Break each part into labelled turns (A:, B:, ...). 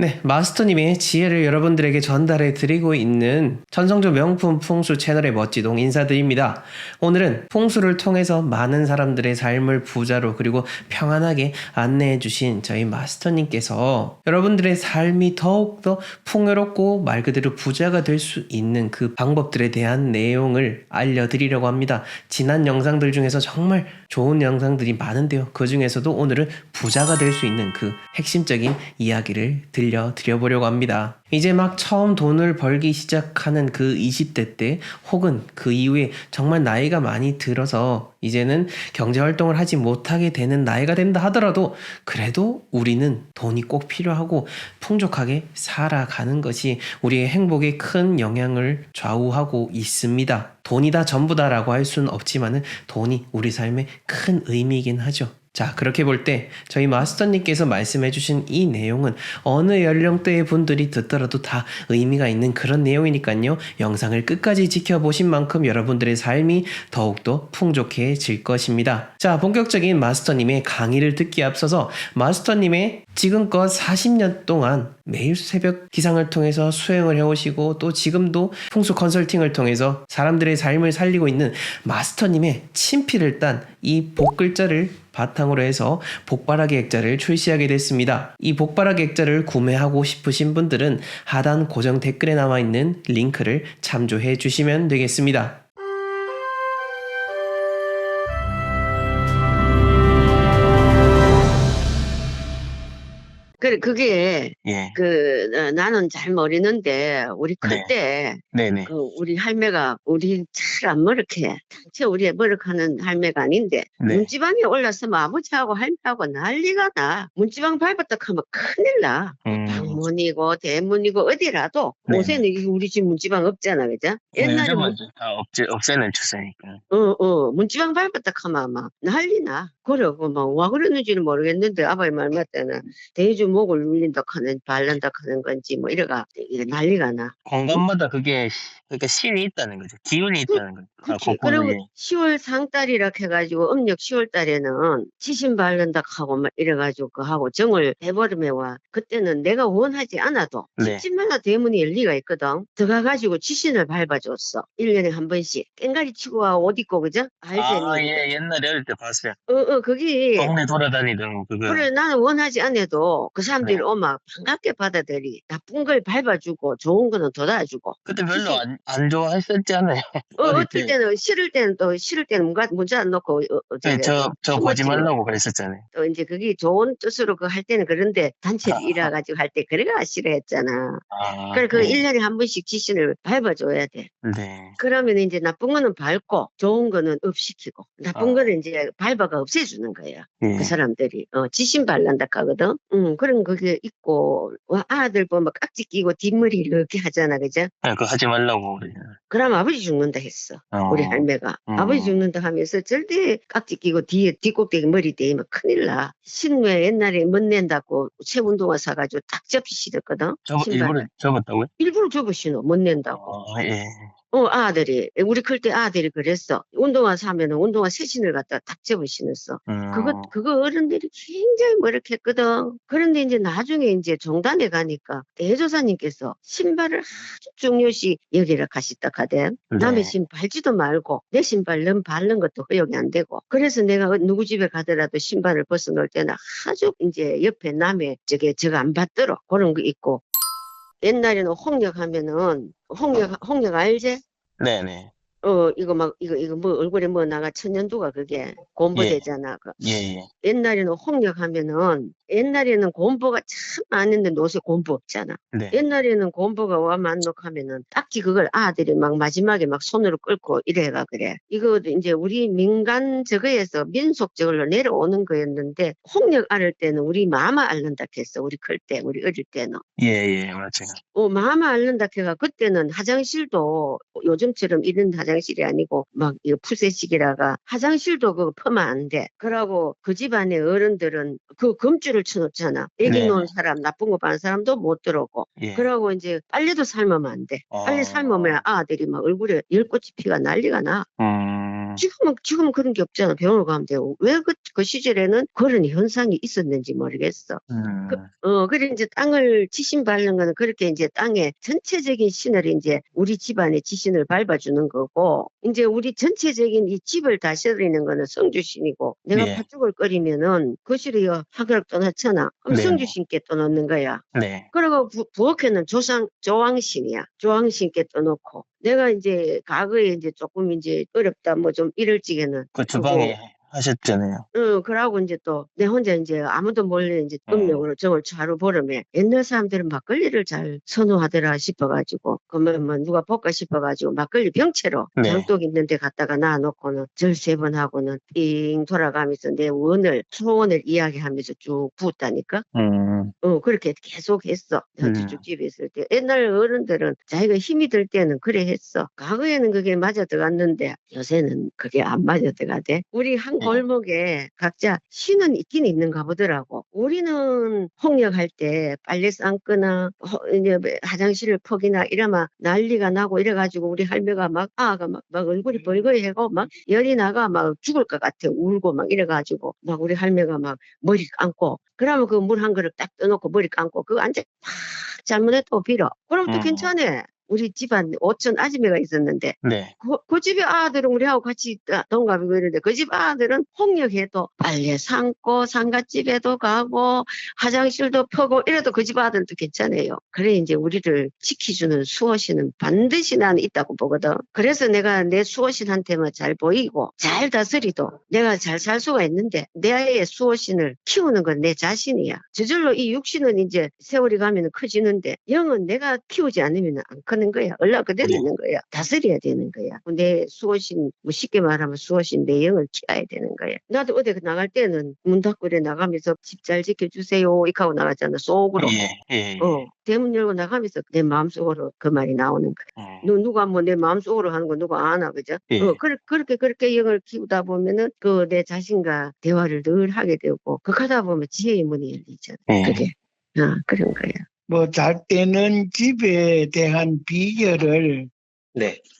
A: 네, 마스터님의 지혜를 여러분들에게 전달해 드리고 있는 천성조 명품 풍수 채널의 멋지동 인사드립니다. 오늘은 풍수를 통해서 많은 사람들의 삶을 부자로 그리고 평안하게 안내해 주신 저희 마스터님께서 여러분들의 삶이 더욱더 풍요롭고 말 그대로 부자가 될 수 있는 그 방법들에 대한 내용을 알려드리려고 합니다. 지난 영상들 중에서 정말 좋은 영상들이 많은데요. 그 중에서도 오늘은 부자가 될 수 있는 그 핵심적인 이야기를 들려드려보려고 합니다. 이제 막 처음 돈을 벌기 시작하는 그 20대 때 혹은 그 이후에 정말 나이가 많이 들어서 이제는 경제활동을 하지 못하게 되는 나이가 된다 하더라도 그래도 우리는 돈이 꼭 필요하고 풍족하게 살아가는 것이 우리의 행복에 큰 영향을 좌우하고 있습니다. 돈이 다 전부다라고 할 수는 없지만은 돈이 우리 삶에 큰 의미이긴 하죠. 자, 그렇게 볼 때 저희 마스터님께서 말씀해주신 이 내용은 어느 연령대의 분들이 듣더라도 다 의미가 있는 그런 내용이니까요. 영상을 끝까지 지켜보신 만큼 여러분들의 삶이 더욱더 풍족해질 것입니다. 자, 본격적인 마스터님의 강의를 듣기에 앞서서 마스터님의 지금껏 40년 동안 매일 새벽 기상을 통해서 수행을 해오시고 또 지금도 풍수 컨설팅을 통해서 사람들의 삶을 살리고 있는 마스터님의 친필을 딴 이 복글자를 바탕으로 해서 복바라기 액자를 출시하게 됐습니다. 이 복바라기 액자를 구매하고 싶으신 분들은 하단 고정 댓글에 나와 있는 링크를 참조해 주시면 되겠습니다.
B: 그래, 그게,
C: 예.
B: 나는 잘 모르는데, 우리 클
C: 네.
B: 때,
C: 네네.
B: 우리 할매가, 우리 잘 안 머쓱해. 당최 우리 머쓱하는 할매가 아닌데,
C: 네.
B: 문지방에 올라서면 아버지하고 할매하고 난리가 나. 문지방 밟았다 하면 큰일 나. 방문이고, 대문이고, 어디라도.
C: 네네.
B: 요새는 우리 집 문지방 없잖아, 그죠? 옛날에
C: 요즘은 다 없애는 추세니까.
B: 문지방 밟았다 하면 아마 난리 나. 그러고 막 와 그러는지는 모르겠는데 아바의 말 맞다나 대주 목을 눌린다 하는 발란다 하는 건지 뭐 이래가 이게 난리가 나.
C: 공간마다 그러니까 신이 있다는 거죠. 기운이 있다는 거죠.
B: 그렇지.
C: 거꾸로
B: 그리고
C: 예.
B: 10월 상달이라 해가지고 음력 10월 달에는 지신 바른다 하고 막 이래가지고 그 하고 정을 해버리며 와. 그때는 내가 원하지 않아도
C: 네.
B: 집집마다 대문이 열리가 있거든. 들어가가지고 지신을 밟아줬어. 1년에 한 번씩. 깽가리 치고 와 옷 입고 그죠? 알제니.
C: 예. 옛날에 어릴 때 봤어요.
B: 거기
C: 동네 돌아다니던 그거.
B: 그래 나는 원하지 않아도 그 사람들이
C: 네.
B: 오면 반갑게 받아들이. 나쁜 걸 밟아주고 좋은 거는 돋아주고.
C: 그때 별로 안 좋아했었잖아요. 어릴
B: 어떨
C: 때.
B: 때는 싫을 때는 문자 안 놓고
C: 네, 저 보지
B: 숨었지 뭐.
C: 말라고 그랬었잖아요.
B: 또 이제 그게 좋은 뜻으로 그 할 때는 그런데 단체를 일해가지고 할 때 그래가 싫어했잖아. 그래 그
C: 예.
B: 1년에 한 번씩 지신을 밟아줘야 돼.
C: 네.
B: 그러면 이제 나쁜 거는 밟고 좋은 거는 업시키고 나쁜 거는 이제 밟아가 없애주는 거예요.
C: 예.
B: 그 사람들이 지신 발란다 하거든. 그런 그게 있고 아들 보면 깍지 끼고 뒷머리 이렇게 하잖아, 그죠?
C: 그거 하지 말라고 그래요.
B: 그럼 아버지 죽는다 했어. 우리 할매가 아버지 죽는다 하면서 절대 깍지 끼고 뒤에 뒷꼭대기 머리 대면 큰일 나. 신우에 옛날에 못 낸다고 새 운동화 사가지고 딱 접시 신었거든.
C: 일부러 접었다고요?
B: 일부러 접어 신어 못 낸다고.
C: 예.
B: 아들이 우리 클 때 아들이 그랬어. 운동화 사면은 운동화 새 신을 갖다 딱 접어 신었어. 그거 어른들이 굉장히 머쓱했거든. 그런데 이제 나중에 이제 종단에 가니까 대조사님께서 신발을 아주 중요시 여기라 가시다 하대.
C: 네.
B: 남의 신발 밟지도 말고 내 신발 넌 밟는 것도 허용이 안 되고. 그래서 내가 누구 집에 가더라도 신발을 벗어놓을 때는 아주 이제 옆에 남의 저거 안 받도록 그런 거 있고. 옛날에는 홍역 하면은 홍역 알지?
C: 네네.
B: 이거 뭐 얼굴에 뭐 나가 천년두가 그게 곰보대잖아.
C: 예.
B: 옛날에는 홍역 하면은 옛날에는 곰보가 참 많은데 요새 곰보 없잖아.
C: 네.
B: 옛날에는 곰보가 와만 녹하면은 딱지 그걸 아들이 막 마지막에 막 손으로 끌고 이래가 그래. 이거 이제 우리 민간 저거에서 민속 저걸로 내려오는 거였는데 홍역 앓을 때는 우리 마마 앓는다 했어. 우리 클 때, 우리 어릴 때는.
C: 예, 맞아요.
B: 마마 앓는다 해가 그때는 화장실도 요즘처럼 이런 화장실이 아니고 막 이거 푸세식이라가 화장실도 그거 퍼면 안 돼. 그러고 그 집안의 어른들은 그 금줄을 쳐놓잖아. 애기
C: 네.
B: 놓은 사람, 나쁜 거 봐는 사람도 못 들어오고.
C: 예.
B: 그러고 이제 빨래도 삶으면 안 돼. 빨래 삶으면 아들이 막 얼굴에 열꽃이 피가 난리가 나. 지금은 그런 게 없잖아. 병원을 가면 되고. 왜 그 시절에는 그런 현상이 있었는지 모르겠어. 그래, 이제 땅을 지신 밟는 거는 그렇게 이제 땅에 전체적인 신을 이제 우리 집안의 지신을 밟아주는 거고, 이제 우리 전체적인 이 집을 다스리는 거는 성주신이고, 내가
C: 예.
B: 팥죽을 끓이면은 거실에 화그락 떠놨잖아. 그럼
C: 네.
B: 성주신께 떠놓는 거야.
C: 네.
B: 그리고 부엌에는 조왕신이야. 조왕신께 떠놓고. 내가 이제 과거에 이제 조금 이제 어렵다, 뭐 좀 이럴 적에는.
C: 그 주방에 하셨잖아요.
B: 그러고 이제 또 내 혼자 이제 아무도 몰래 이제 음력으로 정을 차로 보름에 옛날 사람들은 막걸리를 잘 선호하더라 싶어가지고 그러면 뭐 누가 볼까 싶어가지고 막걸리 병채로
C: 네.
B: 장독 있는 데 갖다가 놔놓고는 절 3번 하고는 띵 돌아가면서 내 소원을 이야기하면서 쭉 부었다니까. 그렇게 계속 했어. 쭉 집에 있을 때. 옛날 어른들은 자기가 힘이 들 때는 그래 했어. 과거에는 그게 맞아 들어갔는데 요새는 그게 안 맞아 들어가대. 우리 한 골목에 각자 신은 있긴 있는가 보더라고. 우리는 홍역할 때 빨래 삶거나 이제 화장실을 퍽이나 이러면 난리가 나고 이래가지고 우리 할매가 아가 막 얼굴이 벌거해고 막 열이 나가 막 죽을 것 같아. 울고 막 이래가지고 막 우리 할매가 막 머리 감고 그러면 그 물 한 그릇 딱 떠놓고 머리 감고 그거 앉아 팍 잘못했다고 빌어. 그럼 또 괜찮아. 우리 집안 오촌 아줌매가 있었는데
C: 네.
B: 그 집에 아들은 우리하고 같이 동갑이고 이러는데 그 집 아들은 홍역해도 빨래 삶고 상갓집에도 가고 화장실도 펴고 이래도 그 집 아들도 괜찮아요. 그래 이제 우리를 지켜주는 수호신은 반드시 나는 있다고 보거든. 그래서 내가 내 수호신한테만 잘 보이고 잘 다스리도 내가 잘 살 수가 있는데 내 아이의 수호신을 키우는 건 내 자신이야. 저절로 이 육신은 이제 세월이 가면 커지는데 영은 내가 키우지 않으면 안 크는 거야. 얼라 그대로 있는 거야. 다스려야 되는 거야. 내 수호신, 뭐 쉽게 말하면 수호신 내 영을 키워야 되는 거야. 나도 어디 나갈 때는 문 닫고 이래 나가면서 집 잘 지켜주세요. 이렇게 하고 나갔잖아. 속으로. 대문 열고 나가면서 내 마음속으로 그 말이 나오는 거야. 누가 뭐 내 마음속으로 하는 거 누가 아나, 그죠? 그렇게 영을 키우다 보면은 그 내 자신과 대화를 늘 하게 되고, 그렇게 하다 보면 지혜의 문이 열리잖아. 그게. 그런 거야.
D: 뭐 잘 때는 집에 대한 비결을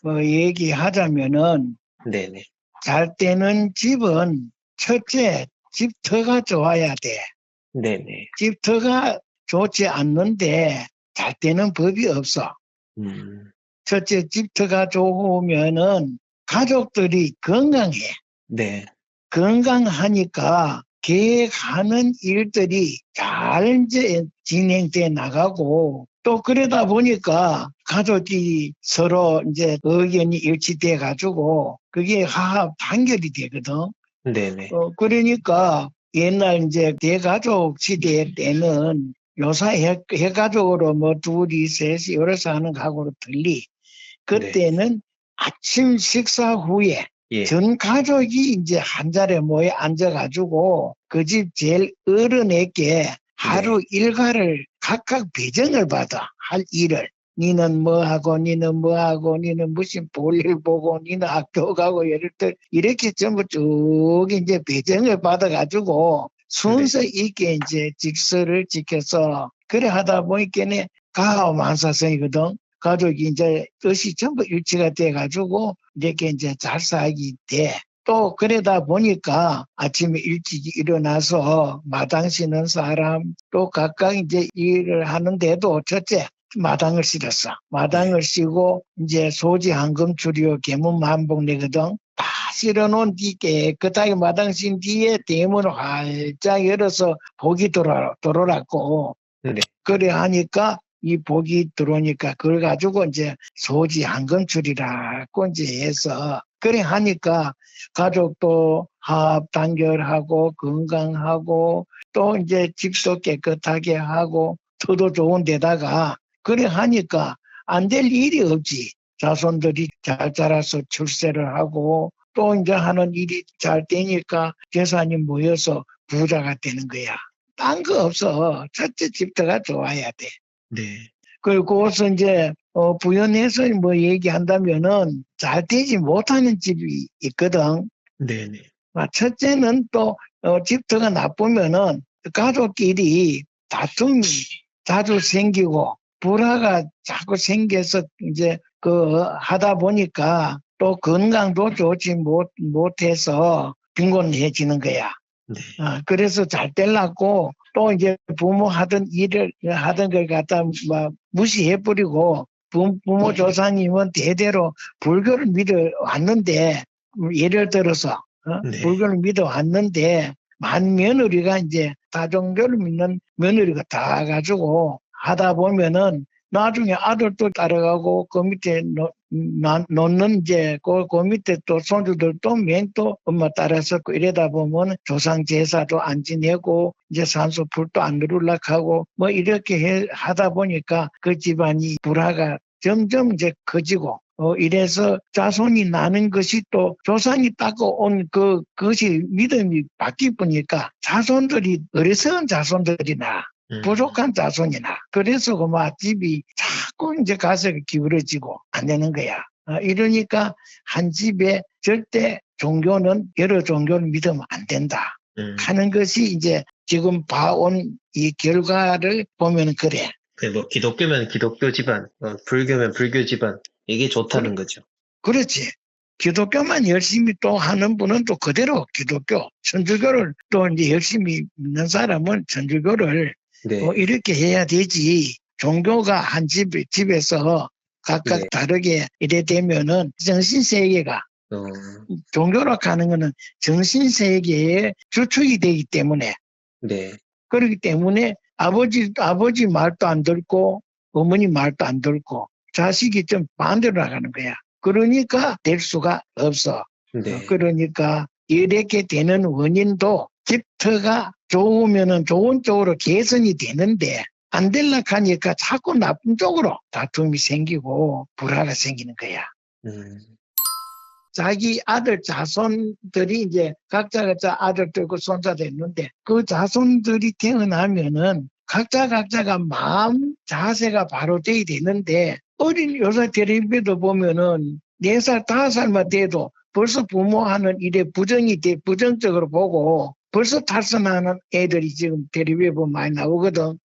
D: 뭐 얘기하자면은
C: 네네.
D: 잘 때는 집은 첫째 집터가 좋아야 돼.
C: 네네.
D: 집터가 좋지 않는데 잘 때는 법이 없어. 첫째 집터가 좋으면은 가족들이 건강해.
C: 네.
D: 건강하니까 계획하는 일들이 잘 이제 진행돼 나가고 또 그러다 보니까 가족이 서로 이제 의견이 일치돼 가지고 그게 화합 단결이 되거든.
C: 네네.
D: 그러니까 옛날 이제 대가족 시대 때는 요새 해가족으로 뭐 둘이 셋이 여럿이 하는 가구로 들리. 그때는 아침 식사 후에 전 가족이 이제 한 자리에 모여 앉아가지고 그 집 제일 어른에게 하루 일과를 각각 배정을 받아 할 일을. 니는 뭐하고 니는 뭐하고 니는 무슨 볼일 보고 니는 학교 가고 예를 들어 이렇게 전부 쭉 이제 배정을 받아가지고 순서 있게 이제 직서를 지켜서 그래 하다 보니까는 가하만사성이거든. 가족이 이제 뜻이 전부 일치가 돼가지고 이렇게 이제 잘 살기 돼. 또 그러다 보니까 아침에 일찍 일어나서 마당 씻는 사람 또 각각 이제 일을 하는데도 첫째 마당을 씻었어. 마당을 씻고 이제 소지 한금 추리오 개문 만복 내거든. 다 실어놓은 뒤 깨끗하게 마당 신 뒤에 대문을 활짝 열어서 복이 들어왔고 그래 하니까 이 복이 들어오니까 그걸 가지고 이제 소지 한금출이라고 이제 해서 그래 하니까 가족도 화합 단결하고 건강하고 또 이제 집도 깨끗하게 하고 터도 좋은 데다가 그래 하니까 안 될 일이 없지. 자손들이 잘 자라서 출세를 하고 또 이제 하는 일이 잘 되니까 재산이 모여서 부자가 되는 거야. 딴 거 없어. 첫째 집터가 좋아야 돼.
C: 네.
D: 그리고 거기서 이제 부연해서 뭐 얘기한다면은 잘 되지 못하는 집이 있거든.
C: 네네.
D: 첫째는 또 집터가 나쁘면은 가족끼리 다툼이 자주 생기고 불화가 자꾸 생겨서 이제 하다 보니까 또 건강도 좋지 못해서 빈곤해지는 거야.
C: 네.
D: 그래서 잘 되려고 또 이제 부모 하던 일을 하던 걸 갖다 막 무시해버리고 부모 조상님은 대대로 불교를 믿어왔는데 예를 들어서
C: 네.
D: 불교를 믿어왔는데 만 며느리가 이제 다종교를 믿는 며느리가 다 가지고 하다 보면은 나중에 아들도 따라가고 그 밑에 놓는 이제 그 밑에 또 손주들도 맹또 엄마 따라서 이러다 보면 조상 제사도 안 지내고 이제 산소풀도 안 누르락하고 뭐 이렇게 하다 보니까 그 집안이 불화가 점점 이제 커지고 이래서 자손이 나는 것이 또 조상이 닦고 온 그것이 믿음이 바뀌니까 자손들이 어리석은 자손들이 나. 부족한 자손이나. 그래서 그 집이 자꾸 이제 가색이 기울어지고 안 되는 거야. 이러니까 한 집에 절대 종교는 여러 종교를 믿으면 안 된다. 하는 것이 이제 지금 봐온 이 결과를 보면 그래.
C: 뭐 기독교면 기독교 집안, 불교면 불교 집안 이게 좋다는 거죠.
D: 그렇지. 기독교만 열심히 또 하는 분은 또 그대로 기독교, 천주교를 또 이제 열심히 믿는 사람은 천주교를
C: 네.
D: 이렇게 해야 되지. 종교가 한 집에서 각각
C: 네.
D: 다르게 이래 되면은 정신세계가 종교로 가는 거는 정신세계의 주축이 되기 때문에
C: 네.
D: 그렇기 때문에 아버지 말도 안 듣고 어머니 말도 안 듣고 자식이 좀 반대로 나가는 거야. 그러니까 될 수가 없어.
C: 네.
D: 그러니까 이렇게 되는 원인도 집터가 좋으면은 좋은 쪽으로 개선이 되는데 안 되려고 하니까 자꾸 나쁜 쪽으로 다툼이 생기고 불화가 생기는 거야. 자기 아들 자손들이 이제 각자가 아들들고 손자도 있는데 그 자손들이 태어나면은 각자가 마음 자세가 바로 돼야 되는데 어린 여자 텔레비도 보면은 4살, 5살만 돼도 벌써 부모하는 일에 부정적으로 보고 벌써 탈선하는 애들이 지금 텔레비에 보면 많이 나오거든.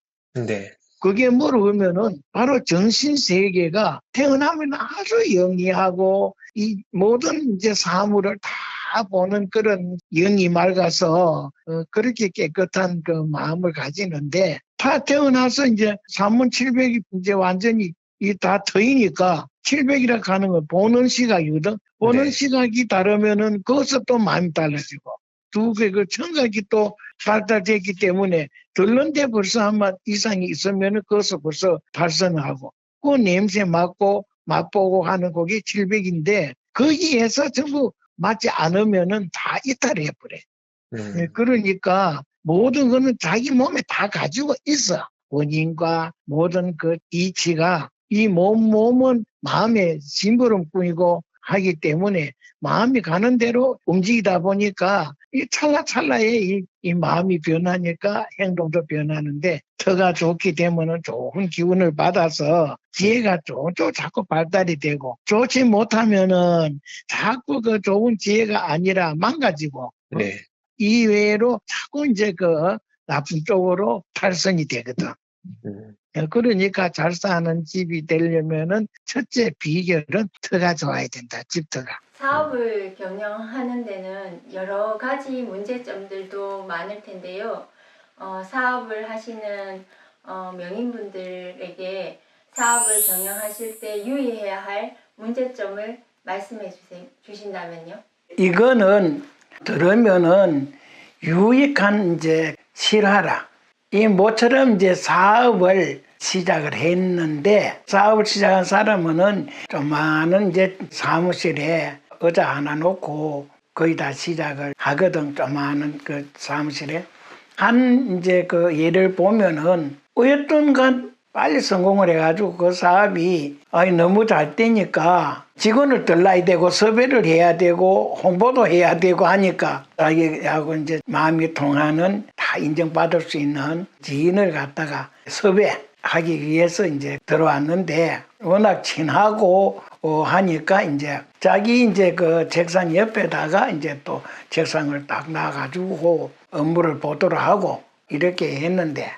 C: 네.
D: 그게 뭐냐면은 바로 정신세계가 태어나면 아주 영리하고 이 모든 이제 사물을 다 보는 그런 영이 맑아서 그렇게 깨끗한 그 마음을 가지는데 다 태어나서 이제 3700이 이제 완전히 이 다 터이니까 700이라 하는 건 보는 시각이거든. 보는
C: 네.
D: 시각이 다르면은 거기서 또 마음이 달라지고 두 개 그 청각이 또 발달됐기 때문에 들른데 벌써 한 맛 이상이 있으면은 거기서 벌써 발선하고 그 냄새 맡고 맛보고 하는 그게 700인데 거기에서 전부 맞지 않으면은 다 이탈해 버려. 그러니까 모든 거는 자기 몸에 다 가지고 있어. 원인과 모든 그 이치가 이 몸은 마음의 심부름꾼이고 하기 때문에 마음이 가는 대로 움직이다 보니까 이 찰나찰나에 이 마음이 변하니까 행동도 변하는데 터가 좋게 되면은 좋은 기운을 받아서 지혜가 좀 자꾸 발달이 되고 좋지 못하면은 자꾸 그 좋은 지혜가 아니라 망가지고
C: 네.
D: 이외로 자꾸 이제 그 나쁜 쪽으로 탈선이 되거든. 그러니까 잘 사는 집이 되려면은 첫째 비결은 터가 좋아야 된다. 집터가.
E: 사업을 경영하는 데는 여러 가지 문제점들도 많을 텐데요. 사업을 하시는 명인분들에게 사업을 경영하실 때 유의해야 할 문제점을 말씀해 주신다면요?
D: 이거는 들으면은 유익한 이제 실화라. 이 모처럼 이제 사업을 시작을 했는데 사업을 시작한 사람은 좀 많은 이제 사무실에 의자 하나 놓고 거의 다 시작을 하거든. 좀 많은 그 사무실에 한 이제 그 예를 보면은 어였던간 빨리 성공을 해가지고 그 사업이 너무 잘 되니까 직원을 들러야 되고 섭외를 해야 되고 홍보도 해야 되고 하니까 자기하고 이제 마음이 통하는 다 인정받을 수 있는 지인을 갖다가 섭외하기 위해서 이제 들어왔는데 워낙 친하고 하니까 이제 자기 이제 그 책상 옆에다가 이제 또 책상을 딱 놔가지고 업무를 보도록 하고 이렇게 했는데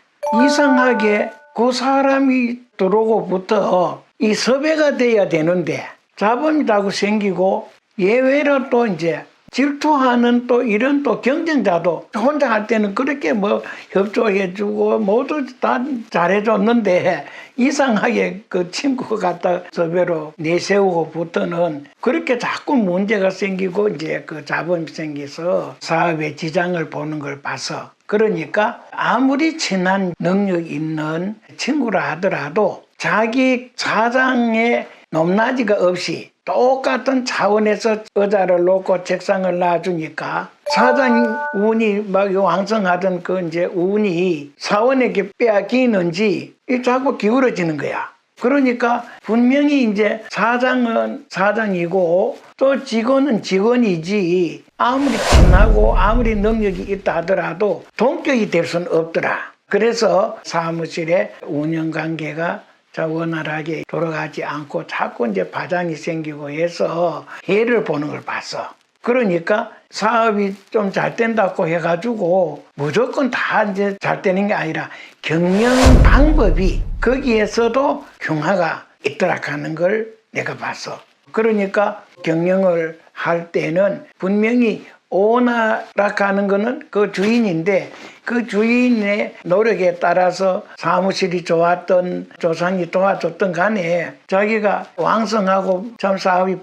D: 이상하게 그 사람이 들어오고부터 이 섭외가 돼야 되는데 자본이라고 생기고 예외로 또 이제 질투하는 또 이런 또 경쟁자도 혼자 할 때는 그렇게 뭐 협조해주고 모두 다 잘해줬는데 이상하게 그 친구가 갖다 서배로 내세우고 붙어는 그렇게 자꾸 문제가 생기고 이제 그 자본이 생겨서 사업에 지장을 보는 걸 봐서 그러니까 아무리 친한 능력 있는 친구라 하더라도 자기 사장의 높낮이가 없이 똑같은 차원에서 의자를 놓고 책상을 놔주니까 사장 운이 막 왕성하던 그 이제 운이 사원에게 빼앗기는지 자꾸 기울어지는 거야. 그러니까 분명히 이제 사장은 사장이고 또 직원은 직원이지 아무리 친하고 아무리 능력이 있다 하더라도 동격이 될 수는 없더라. 그래서 사무실의 운영관계가 원활하게 돌아가지 않고 자꾸 이제 파장이 생기고 해서 해를 보는 걸 봤어. 그러니까 사업이 좀 잘 된다고 해가지고 무조건 다 이제 잘 되는 게 아니라 경영 방법이 거기에서도 흉화가 있더라 하는 걸 내가 봤어. 그러니까 경영을 할 때는 분명히 오너라 하는 거는 그 주인인데 그 주인의 노력에 따라서 사무실이 좋았던 조상이 도와줬던 간에 자기가 왕성하고 참 사업이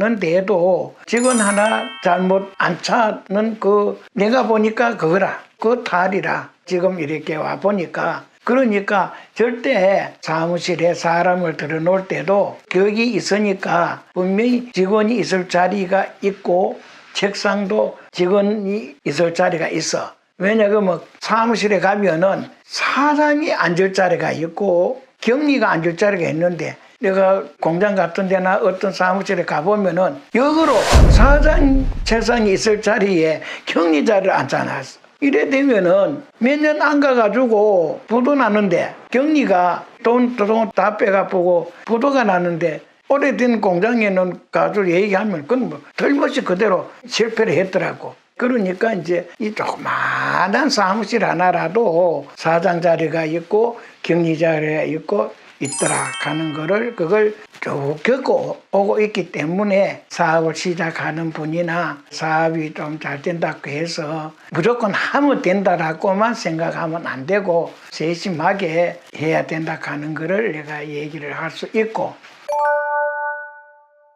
D: 번창하는데도 직원 하나 잘못 안 차는 그 내가 보니까 그거라 그 탈이라 지금 이렇게 와 보니까 그러니까 절대 사무실에 사람을 들여놓을 때도 격이 있으니까 분명히 직원이 있을 자리가 있고 책상도 직원이 있을 자리가 있어. 왜냐하면 사무실에 가면은 사장이 앉을 자리가 있고 경리가 앉을 자리가 있는데 내가 공장 같은 데나 어떤 사무실에 가보면은 역으로 사장 책상이 있을 자리에 경리 자리를 앉아놨어. 이래 되면은 몇 년 안 가가지고 부도 나는데 경리가 돈 다 빼가보고 부도가 나는데 오래된 공장에는 가서 얘기하면 그건 뭐 틀림없이 그대로 실패를 했더라고. 그러니까 이제 이 조그마한 사무실 하나라도 사장 자리가 있고 격리 자리가 있고 있더라 하는 거를 그걸 쭉 겪고 오고 있기 때문에 사업을 시작하는 분이나 사업이 좀 잘 된다고 해서 무조건 하면 된다라고만 생각하면 안 되고 세심하게 해야 된다 하는 거를 내가 얘기를 할 수 있고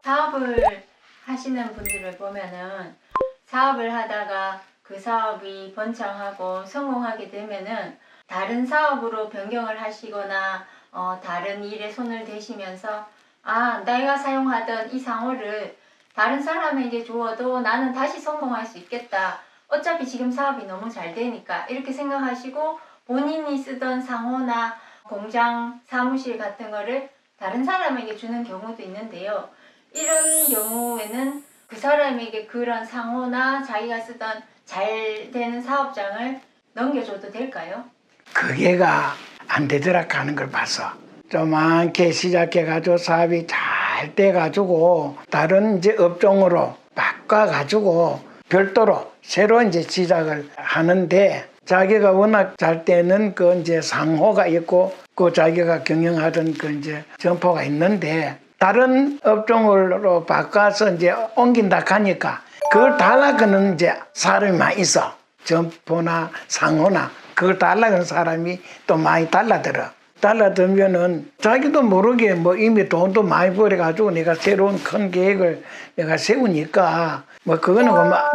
E: 사업을 하시는 분들을 보면은 사업을 하다가 그 사업이 번창하고 성공하게 되면은 다른 사업으로 변경을 하시거나 다른 일에 손을 대시면서 내가 사용하던 이 상호를 다른 사람에게 주어도 나는 다시 성공할 수 있겠다. 어차피 지금 사업이 너무 잘 되니까 이렇게 생각하시고 본인이 쓰던 상호나 공장, 사무실 같은 거를 다른 사람에게 주는 경우도 있는데요. 이런 경우에는 그 사람에게 그런 상호나 자기가 쓰던 잘 되는 사업장을 넘겨줘도 될까요?
D: 그게가 안 되더라 하는 걸 봤어. 조만게 시작해가지고 사업이 잘 돼가지고 다른 이제 업종으로 바꿔가지고 별도로 새로 이제 시작을 하는데 자기가 워낙 잘 되는 그 이제 상호가 있고 그 자기가 경영하던 그 이제 점포가 있는데 다른 업종으로 바꿔서 이제 옮긴다 하니까 그걸 달라그는 이제 사람이 많이 있어. 점포나 상호나 그걸 달라그는 사람이 또 많이 달라들어. 달라들면은 자기도 모르게 뭐 이미 돈도 많이 벌어가지고 내가 새로운 큰 계획을 내가 세우니까 뭐 그거는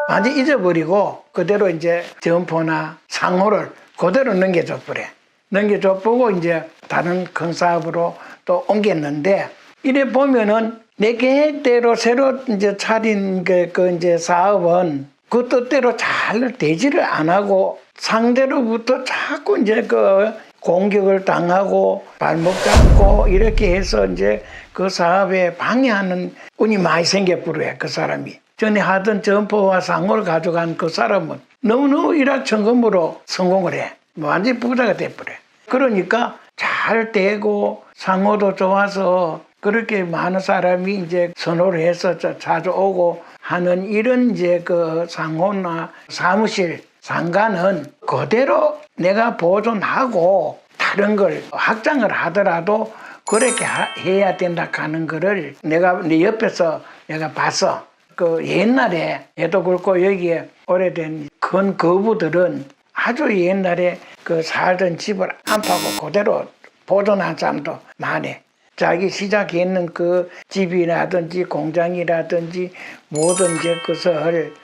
D: 완전 잊어버리고 그대로 이제 점포나 상호를 그대로 넘겨줘 버려. 넘겨줘 보고 이제 다른 큰 사업으로 또 옮겼는데 이래 보면은 내 계획대로 새로 이제 차린 그 이제 사업은 그 뜻대로 잘 되지를 안 하고 상대로부터 자꾸 이제 그 공격을 당하고 발목 잡고 이렇게 해서 이제 그 사업에 방해하는 운이 많이 생겨버려요. 그 사람이. 전에 하던 점포와 상호를 가져간 그 사람은 너무너무 일확천금으로 성공을 해. 완전히 부자가 돼버려. 그러니까 잘 되고 상호도 좋아서 그렇게 많은 사람이 이제 선호를 해서 자주 오고 하는 이런 이제 그 상호나 사무실 상가는 그대로 내가 보존하고 다른 걸 확장을 하더라도 그렇게 해야 된다 하는 거를 내가 내 옆에서 내가 봤어. 그 옛날에 얘도 그렇고 여기에 오래된 큰 거부들은 아주 옛날에 그 살던 집을 안 파고 그대로 보존한 사람도 많네. 자기 시작했는 그 집이라든지 공장이라든지 모든 것을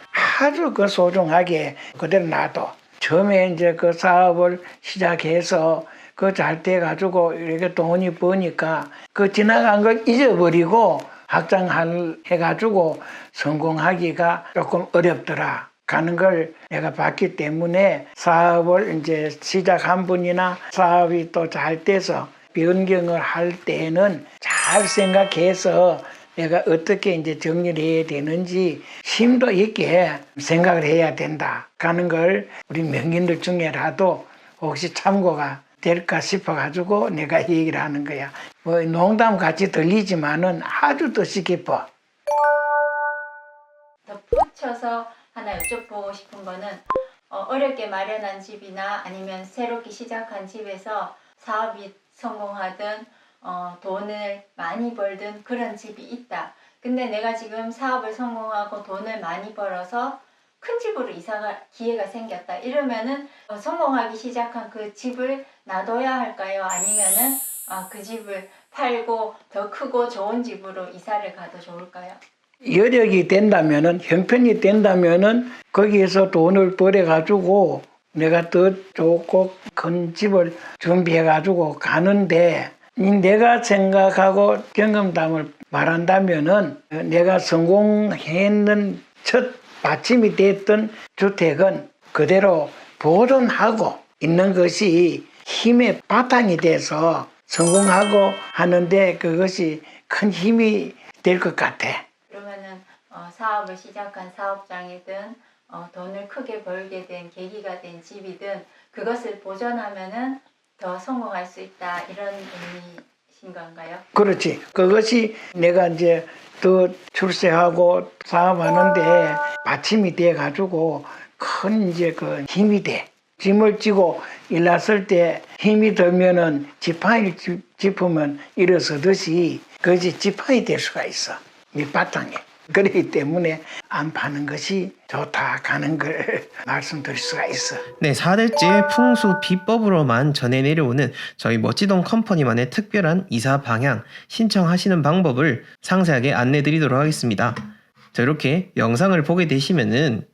D: 아주 그 소중하게 그대로 놔둬. 처음에 이제 그 사업을 시작해서 그 잘 돼 가지고 이렇게 돈이 버니까 그 지나간 걸 잊어버리고 확장해 가지고 성공하기가 조금 어렵더라 가는 걸 내가 봤기 때문에 사업을 이제 시작한 분이나 사업이 또 잘 돼서 변경을 할 때는 잘 생각해서 내가 어떻게 이제 정리를 해야 되는지 심도 있게 생각을 해야 된다 가는 걸 우리 명인들 중에라도 혹시 참고가 될까 싶어가지고 내가 얘기를 하는 거야. 뭐 농담 같이 들리지만은 아주 뜻이 깊어.
E: 덧붙여서 하나 여쭤보고 싶은 거는 어렵게 마련한 집이나 아니면 새롭게 시작한 집에서 사업이 성공하든 돈을 많이 벌든 그런 집이 있다. 근데 내가 지금 사업을 성공하고 돈을 많이 벌어서 큰 집으로 이사갈 기회가 생겼다. 이러면은 성공하기 시작한 그 집을 놔둬야 할까요? 아니면은 그 집을 팔고 더 크고 좋은 집으로 이사를 가도 좋을까요?
D: 여력이 된다면은 형편이 된다면은 거기에서 돈을 벌어 가지고 내가 더 좋고 큰 집을 준비해 가지고 가는데 내가 생각하고 경험담을 말한다면은 내가 성공했는 첫 받침이 됐던 주택은 그대로 보존하고 있는 것이 힘의 바탕이 돼서 성공하고 하는데 그것이 큰 힘이 될 것 같아.
E: 그러면은 사업을 시작한 사업장이든 돈을 크게 벌게 된 계기가 된 집이든 그것을 보존하면은 더 성공할 수 있다 이런 의미신 건가요?
D: 그렇지. 그것이 내가 이제 더 출세하고 사업하는데 받침이 돼 가지고 큰 이제 그 힘이 돼. 짐을 지고 일났을 때 힘이 들면은 지팡이 짚으면 일어서듯이 그것이 지팡이 될 수가 있어. 밑바탕에. 그렇기 때문에 안 파는 것이 좋다 가는 걸 말씀드릴 수가 있어.
A: 네, 4대째 풍수 비법으로만 전해 내려오는 저희 멋지동 컴퍼니만의 특별한 이사 방향 신청하시는 방법을 상세하게 안내 드리도록 하겠습니다. 자, 이렇게 영상을 보게 되시면은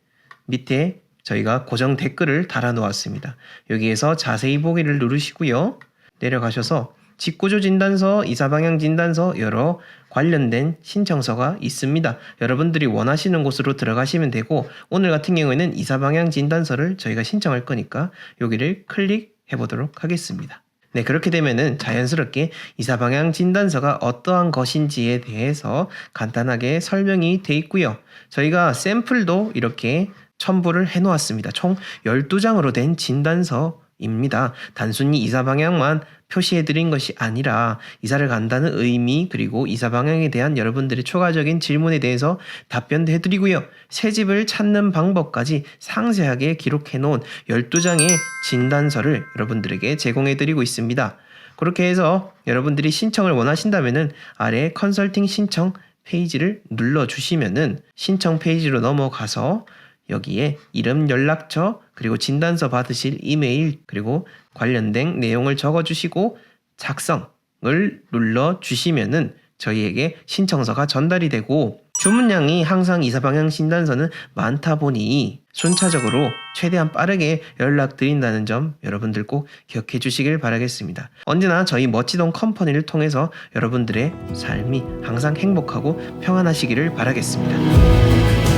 A: 밑에 저희가 고정 댓글을 달아 놓았습니다. 여기에서 자세히 보기를 누르시고요. 내려가셔서 직구조 진단서, 이사방향 진단서 여러 관련된 신청서가 있습니다. 여러분들이 원하시는 곳으로 들어가시면 되고 오늘 같은 경우에는 이사방향 진단서를 저희가 신청할 거니까 여기를 클릭해 보도록 하겠습니다. 네, 그렇게 되면은 자연스럽게 이사방향 진단서가 어떠한 것인지에 대해서 간단하게 설명이 돼 있고요. 저희가 샘플도 이렇게 첨부를 해 놓았습니다. 총 12장으로 된 진단서입니다. 단순히 이사 방향만 표시해 드린 것이 아니라 이사를 간다는 의미 그리고 이사 방향에 대한 여러분들의 추가적인 질문에 대해서 답변도 해드리고요. 새 집을 찾는 방법까지 상세하게 기록해 놓은 12장의 진단서를 여러분들에게 제공해 드리고 있습니다. 그렇게 해서 여러분들이 신청을 원하신다면은 아래 컨설팅 신청 페이지를 눌러주시면은 신청 페이지로 넘어가서 여기에 이름, 연락처, 그리고 진단서 받으실 이메일, 그리고 관련된 내용을 적어주시고 작성을 눌러주시면은 저희에게 신청서가 전달이 되고 주문량이 항상 이사방향 진단서는 많다 보니 순차적으로 최대한 빠르게 연락드린다는 점 여러분들 꼭 기억해 주시길 바라겠습니다. 언제나 저희 멋지동 컴퍼니를 통해서 여러분들의 삶이 항상 행복하고 평안하시기를 바라겠습니다.